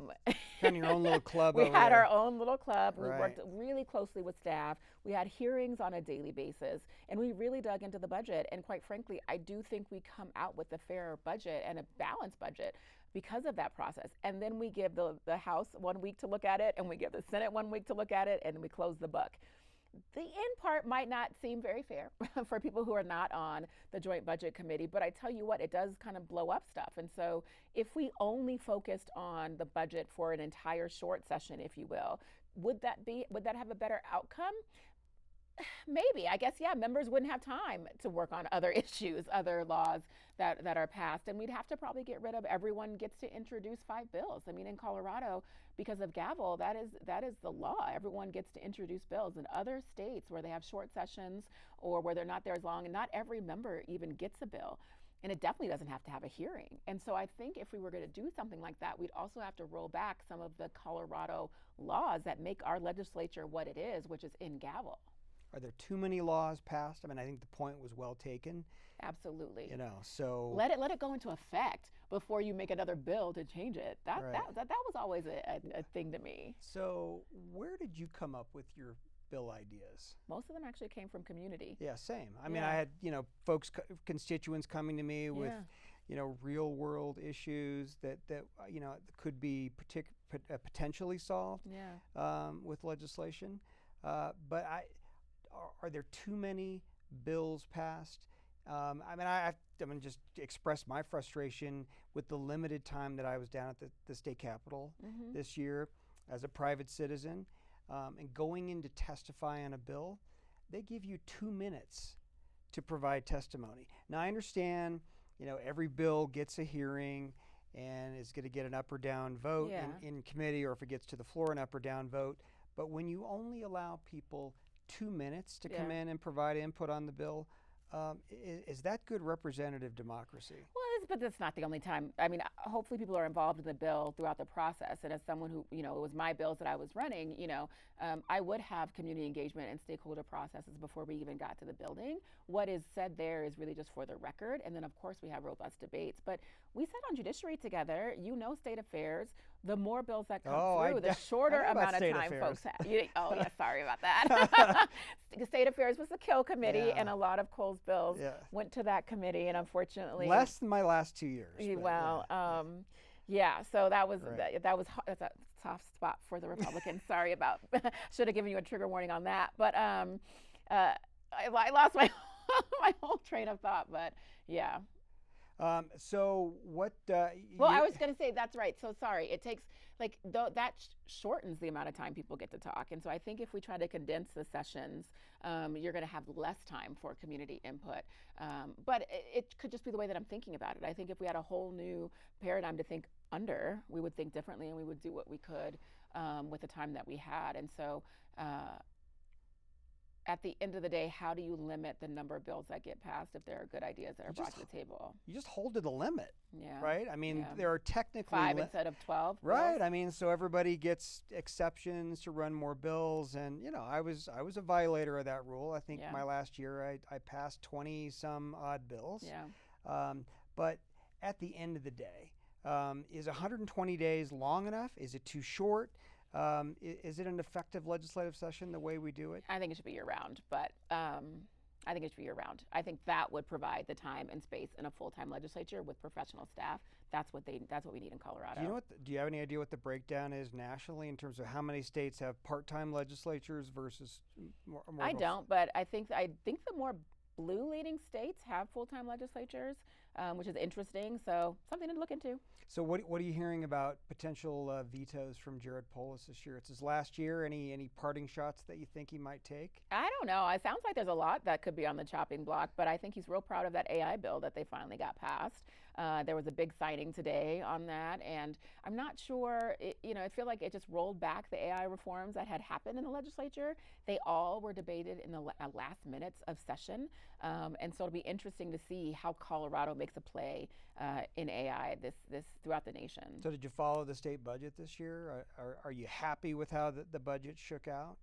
Kind of your own little club. We over had there. our own little club. We worked really closely with staff. We had hearings on a daily basis, and we really dug into the budget. And quite frankly, I do think we come out with a fair budget and a balanced budget because of that process. And then we give the House 1 week to look at it, and we give the Senate 1 week to look at it, and then we close the book. The end part might not seem very fair for people who are not on the Joint Budget Committee, but I tell you what, it does kind of blow up stuff. And so if we only focused on the budget for an entire short session, if you will, would that have a better outcome? Maybe. I guess, members wouldn't have time to work on other issues, other laws that are passed, and we'd have to probably get rid of everyone gets to introduce 5 bills. I mean, in Colorado, because of gavel, that is the law. Everyone gets to introduce bills. In other states where they have short sessions or where they're not there as long, and not every member even gets a bill. And it definitely doesn't have to have a hearing. And so I think if we were going to do something like that, we'd also have to roll back some of the Colorado laws that make our legislature what it is, which is in gavel. Are there too many laws passed? I mean, I think the point was well taken. Absolutely. So let it go into effect before you make another bill to change it. That Right. that was always a thing to me. So where did you come up with your bill ideas? Most of them actually came from community. Yeah, same. I mean, Yeah. I had folks, constituents coming to me with Yeah. real world issues that could be potentially solved Yeah. with legislation. But are there too many bills passed? I mean, I'm going to just express my frustration with the limited time that I was down at the state capitol this year as a private citizen, and going in to testify on a bill. They give you 2 minutes to provide testimony. Now, I understand, every bill gets a hearing and is going to get an up or down vote Yeah. in committee, or if it gets to the floor, an up or down vote. But when you only allow people 2 minutes to come Yeah. in and provide input on the bill, is that good representative democracy? Well, but that's not the only time. I mean, hopefully people are involved in the bill throughout the process. And as someone who, it was my bills that I was running, I would have community engagement and stakeholder processes before we even got to the building. What is said there is really just for the record. And then, of course, we have robust debates. But we sat on judiciary together, state affairs. The more bills that come through, the shorter I know about amount of state time affairs. folks have. Oh, yeah, sorry about that. State affairs was the kill committee, Yeah. and a lot of Cole's bills Yeah. went to that committee. And unfortunately, Less than my last 2 years. but well, yeah. so that was Right. that's a soft spot for the Republicans. Sorry about. Should have given you a trigger warning on that. But I lost my my whole train of thought. But yeah. So what? Well, I was going to say that's right. So sorry. It takes that shortens the amount of time people get to talk, and so I think if we try to condense the sessions, you're going to have less time for community input. But it could just be the way that I'm thinking about it. I think if we had a whole new paradigm to think under, we would think differently, and we would do what we could with the time that we had. And so. At the end of the day, how do you limit the number of bills that get passed if there are good ideas that are brought to the table? You just hold to the limit, Yeah. right? I mean, Yeah. there are technically 5 instead of 12. right. bills? I mean, so everybody gets exceptions to run more bills, and I was a violator of that rule. I think Yeah. my last year I passed 20 some odd bills. Yeah. But at the end of the day, is 120 days long enough? Is it too short? Is it an effective legislative session the way we do it? I think it should be year round, but I think it should be year round. I think that would provide the time and space in a full-time legislature with professional staff. That's what we need in Colorado. Do you have any idea what the breakdown is nationally in terms of how many states have part-time legislatures versus more I of a don't, but I think the more blue-leaning states have full-time legislatures, which is interesting. So something to look into. So what are you hearing about potential vetoes from Jared Polis this year? It's his last year. Any parting shots that you think he might take? I don't know. It sounds like there's a lot that could be on the chopping block, but I think he's real proud of that AI bill that they finally got passed. There was a big signing today on that, and I'm not sure, I feel like it just rolled back the AI reforms that had happened in the legislature. They all were debated in the last minutes of session, and so it'll be interesting to see how Colorado makes a play in AI this throughout the nation. So did you follow the state budget this year? Are you happy with how the budget shook out?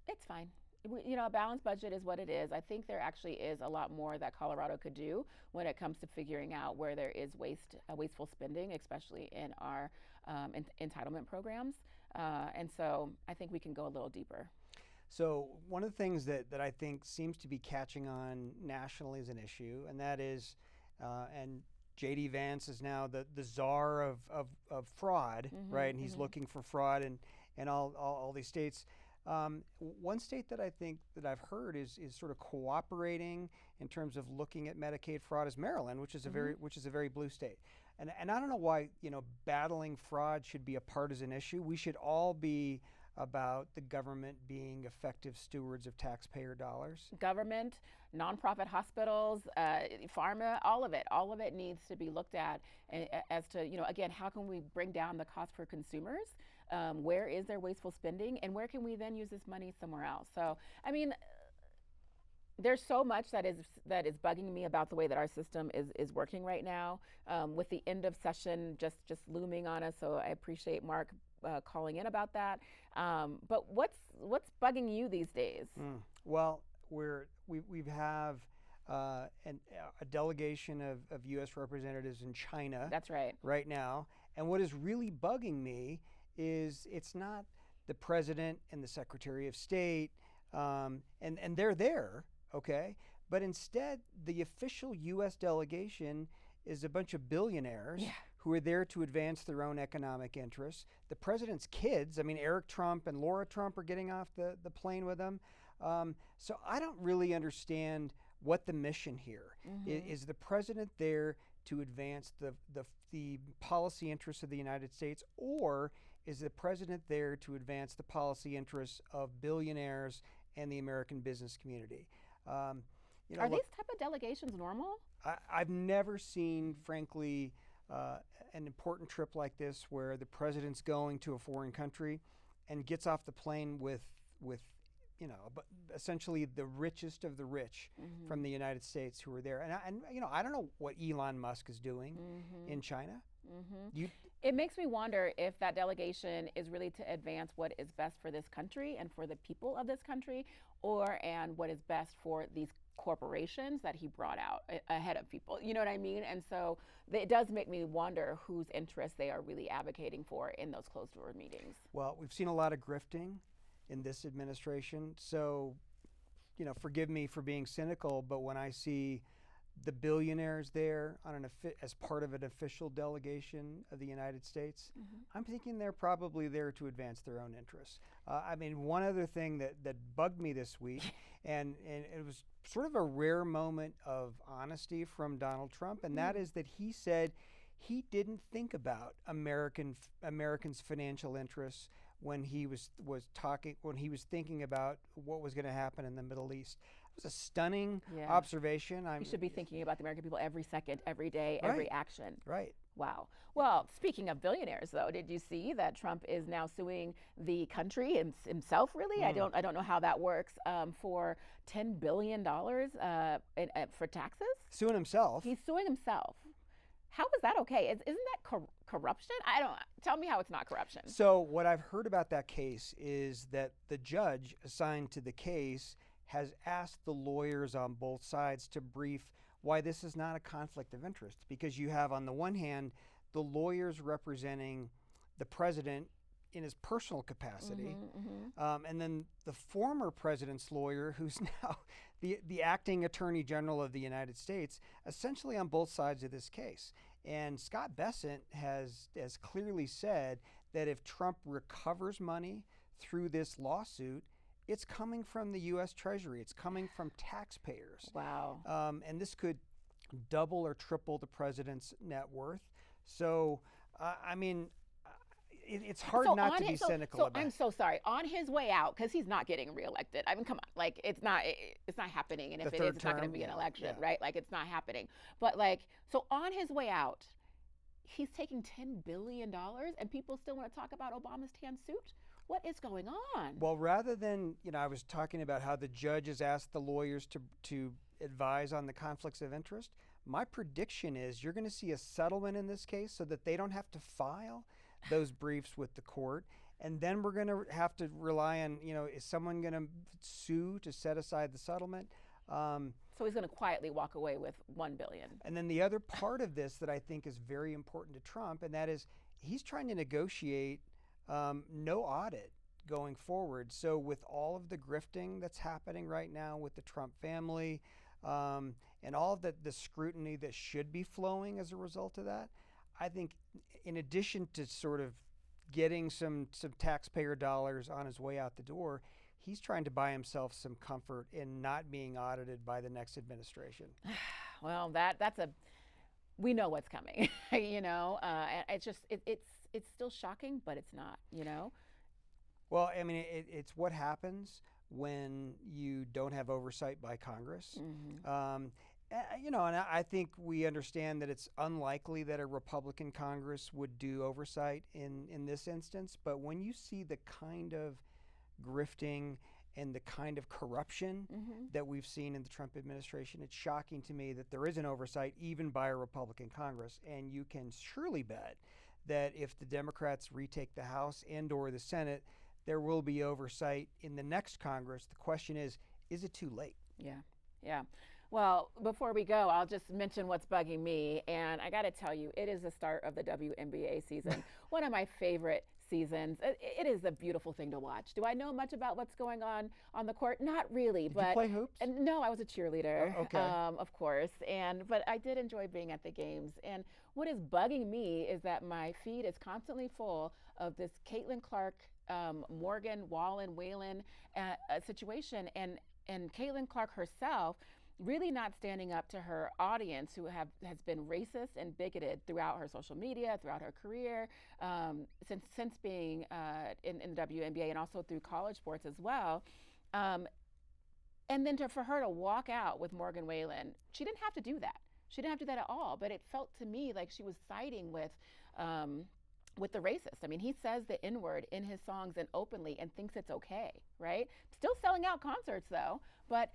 It's fine. A balanced budget is what it is. I think there actually is a lot more that Colorado could do when it comes to figuring out where there is wasteful spending, especially in our entitlement programs. And so I think we can go a little deeper. So one of the things that I think seems to be catching on nationally as an issue, and that is, and J.D. Vance is now the czar of fraud, right? And he's looking for fraud in all these states. One state that I think that I've heard is sort of cooperating in terms of looking at Medicaid fraud is Maryland, which is a very blue state. And I don't know why battling fraud should be a partisan issue. We should all be about the government being effective stewards of taxpayer dollars. Government, nonprofit hospitals, pharma, all of it needs to be looked at as to, again, how can we bring down the cost for consumers? Where is there wasteful spending? And where can we then use this money somewhere else? So, I mean, There's so much that is bugging me about the way that our system is working right now, with the end of session just looming on us. So I appreciate Mark calling in about that. But what's bugging you these days? Well, we have a delegation of U.S. representatives in China. That's right. Right now, and what is really bugging me is it's not the president and the Secretary of State, and they're there, okay, but instead the official U.S. delegation is a bunch of billionaires who are there to advance their own economic interests. The president's kids, I mean, Eric Trump and Laura Trump are getting off the plane with him. So I don't really understand what the mission here is. The president there to advance the policy interests of the United States, or is the president there to advance the policy interests of billionaires and the American business community? Are these type of delegations normal? I've never seen, frankly, an important trip like this where the president's going to a foreign country and gets off the plane with essentially the richest of the rich from the United States who are there. And I don't know what Elon Musk is doing in China. It makes me wonder if that delegation is really to advance what is best for this country and for the people of this country, and what is best for these corporations that he brought out ahead of people. You know what I mean? And so it does make me wonder whose interests they are really advocating for in those closed door meetings. Well, we've seen a lot of grifting in this administration. So, forgive me for being cynical, but when I see the billionaires there as part of an official delegation of the United States, I'm thinking they're probably there to advance their own interests. One other thing that bugged me this week, and it was sort of a rare moment of honesty from Donald Trump, and that is that he said he didn't think about Americans' financial interests when he was thinking about what was going to happen in the Middle East. It was a stunning observation. You should be thinking about the American people every second, every day, every action. Right. Wow. Well, speaking of billionaires, though, did you see that Trump is now suing the country himself? Really, I don't know how that works. For $10 billion for taxes. Suing himself. He's suing himself. How is that okay? Isn't that corruption? Tell me how it's not corruption. So what I've heard about that case is that the judge assigned to the case has asked the lawyers on both sides to brief why this is not a conflict of interest, because you have, on the one hand, the lawyers representing the president in his personal capacity, and then the former president's lawyer, who's now the acting attorney general of the United States, essentially on both sides of this case. And Scott Bessent has clearly said that if Trump recovers money through this lawsuit, it's coming from the U.S. Treasury. It's coming from taxpayers. Wow. And this could double or triple the president's net worth. So, it's hard not to be cynical about. I'm so sorry. On his way out, because he's not getting reelected. I mean, come on, like it's not happening. And if it is, it's not going to be an election, right? Like it's not happening. But so on his way out, he's taking $10 billion, and people still want to talk about Obama's tan suit. What is going on? Well, rather than, I was talking about how the judge has asked the lawyers to advise on the conflicts of interest. My prediction is you're going to see a settlement in this case so that they don't have to file those briefs with the court. And then we're going to have to rely on, is someone going to sue to set aside the settlement? So he's going to quietly walk away with $1 billion. And then the other part of this that I think is very important to Trump, and that is he's trying to negotiate no audit going forward. So with all of the grifting that's happening right now with the Trump family, and all of the scrutiny that should be flowing as a result of that, I think in addition to sort of getting some taxpayer dollars on his way out the door, he's trying to buy himself some comfort in not being audited by the next administration. Well, we know what's coming, and it's still shocking, but it's not, Well, it's what happens when you don't have oversight by Congress. And I think we understand that it's unlikely that a Republican Congress would do oversight in this instance. But when you see the kind of grifting and the kind of corruption that we've seen in the Trump administration, it's shocking to me that there is an oversight even by a Republican Congress. And you can surely bet that if the Democrats retake the House and or the Senate, there will be oversight in the next Congress. The question is it too late? Yeah, yeah. Well, before we go, I'll just mention what's bugging me. And I got to tell you, it is the start of the WNBA season, one of my favorite seasons. It is a beautiful thing to watch. Do I know much about what's going on the court? Not really. Did you play hoops? No, I was a cheerleader, okay. Of course. But I did enjoy being at the games. And what is bugging me is that my feed is constantly full of this Caitlin Clark, Morgan Wallen Whalen situation, and Caitlin Clark herself really not standing up to her audience, who has been racist and bigoted throughout her social media, throughout her career, since being in the WNBA, and also through college sports as well. And then for her to walk out with Morgan Whalen, she didn't have to do that. She didn't have to do that at all. But it felt to me like she was siding with the racist. I mean, he says the N-word in his songs and openly, and thinks it's okay, right? Still selling out concerts though. But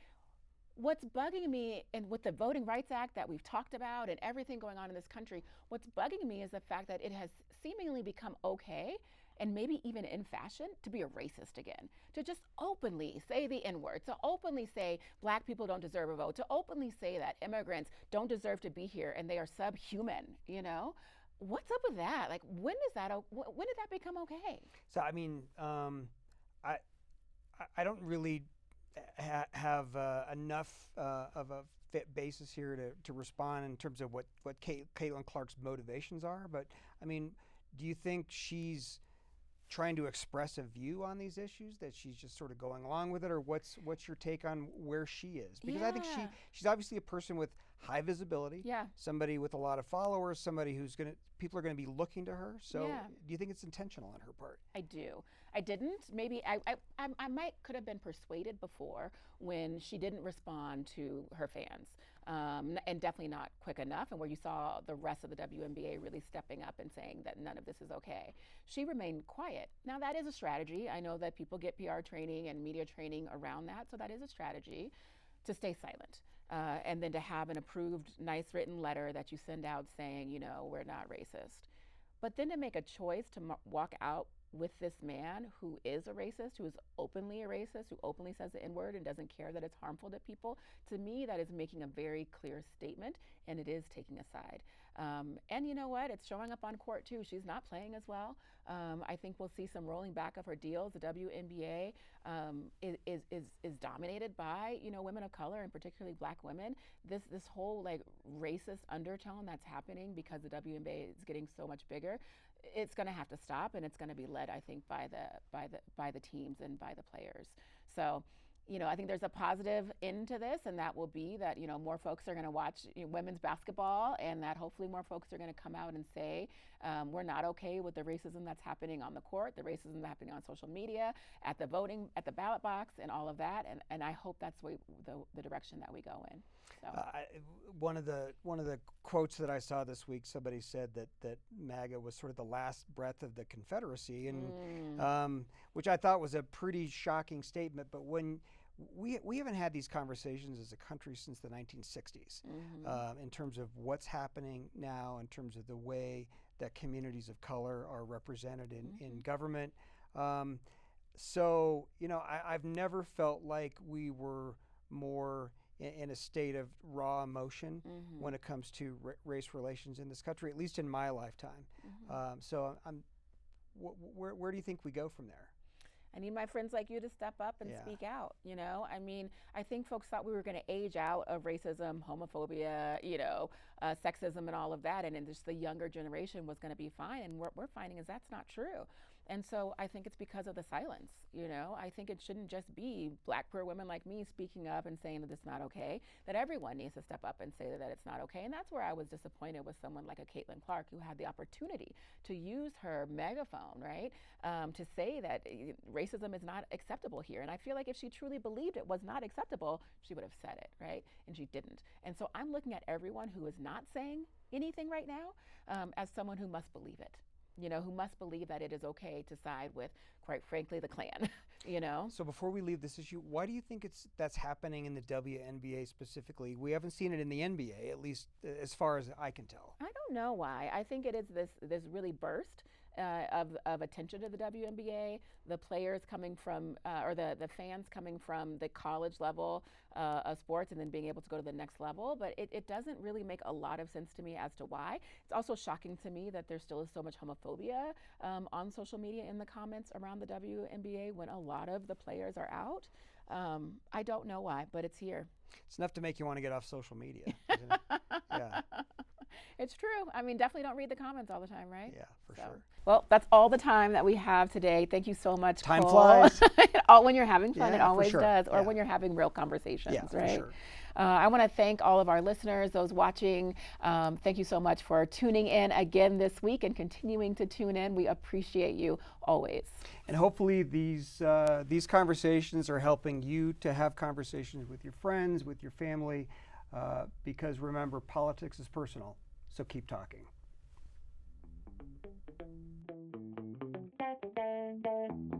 what's bugging me, and with the Voting Rights Act that we've talked about and everything going on in this country, what's bugging me is the fact that it has seemingly become okay, and maybe even in fashion, to be a racist again, to just openly say the N-word, to openly say Black people don't deserve a vote, to openly say that immigrants don't deserve to be here and they are subhuman, you know? What's up with that? Like, when did that become okay? So, I mean, I don't really have enough of a fit basis here to respond in terms of what Caitlin Clark's motivations are. But I mean, do you think she's trying to express a view on these issues, that she's just sort of going along with it, or what's your take on where she is? Because I think she's obviously a person with high visibility, somebody with a lot of followers, somebody who's people are going to be looking to her. So do you think it's intentional on her part? I do. I didn't. Maybe I could have been persuaded before when she didn't respond to her fans, and definitely not quick enough, and where you saw the rest of the WNBA really stepping up and saying that none of this is okay. She remained quiet. Now, that is a strategy. I know that people get PR training and media training around that, so that is a strategy, to stay silent. And then to have an approved, nice written letter that you send out saying, you know, we're not racist. But then to make a choice to walk out with this man who is a racist, who is openly a racist, who openly says the N-word and doesn't care that it's harmful to people, to me, that is making a very clear statement, and it is taking a side. And you know what? It's showing up on court too. She's not playing as well. I think we'll see some rolling back of her deals. The WNBA is dominated by, you know, women of color, and particularly Black women. This whole like racist undertone that's happening because the WNBA is getting so much bigger, it's going to have to stop, and it's going to be led, I think, by the teams and by the players. So, you know, I think there's a positive end to this, and that will be that, you know, more folks are going to watch women's basketball, and that hopefully more folks are going to come out and say, we're not okay with the racism that's happening on the court, the racism that's happening on social media, at the voting, at the ballot box, and all of that. And I hope that's the direction that we go in. So. One of the quotes that I saw this week, somebody said that MAGA was sort of the last breath of the Confederacy, and which I thought was a pretty shocking statement. But when we haven't had these conversations as a country since the 1960s, in terms of what's happening now, in terms of the way that communities of color are represented in government. So, you know, I've never felt like we were more in a state of raw emotion when it comes to race relations in this country, at least in my lifetime. So where do you think we go from there? I need my friends like you to step up and speak out, you know? I mean, I think folks thought we were going to age out of racism, homophobia, you know, sexism and all of that, and then just the younger generation was going to be fine. And what we're finding is that's not true. And so I think it's because of the silence, you know? I think it shouldn't just be Black queer women like me speaking up and saying that it's not okay, that everyone needs to step up and say that it's not okay. And that's where I was disappointed with someone like a Caitlin Clark, who had the opportunity to use her megaphone, right, to say that racism is not acceptable here. And I feel like if she truly believed it was not acceptable, she would have said it, right? And she didn't. And so I'm looking at everyone who is not saying anything right now as someone who must believe it. You know, who must believe that it is okay to side with, quite frankly, the Klan, you know? So before we leave this issue, why do you think that's happening in the WNBA specifically? We haven't seen it in the NBA, at least as far as I can tell. I don't know why. I think it is this really burst of attention to the WNBA. The players coming from, or the fans coming from the college level of sports and then being able to go to the next level. But it doesn't really make a lot of sense to me as to why. It's also shocking to me that there still is so much homophobia on social media in the comments around the WNBA when a lot of the players are out. I don't know why, but it's here. It's enough to make you want to get off social media, isn't it? Yeah. It's true. I mean, definitely don't read the comments all the time, right? Yeah, for sure. Well, that's all the time that we have today. Thank you so much, Time Cole. flies. When you're having fun, Yeah, it for always sure. does, or Yeah. when you're having real conversations, Yeah, for right? sure. I want to thank all of our listeners, those watching. Thank you so much for tuning in again this week and continuing to tune in. We appreciate you always. And hopefully these conversations are helping you to have conversations with your friends, with your family, because remember, politics is personal, so keep talking. Thank you.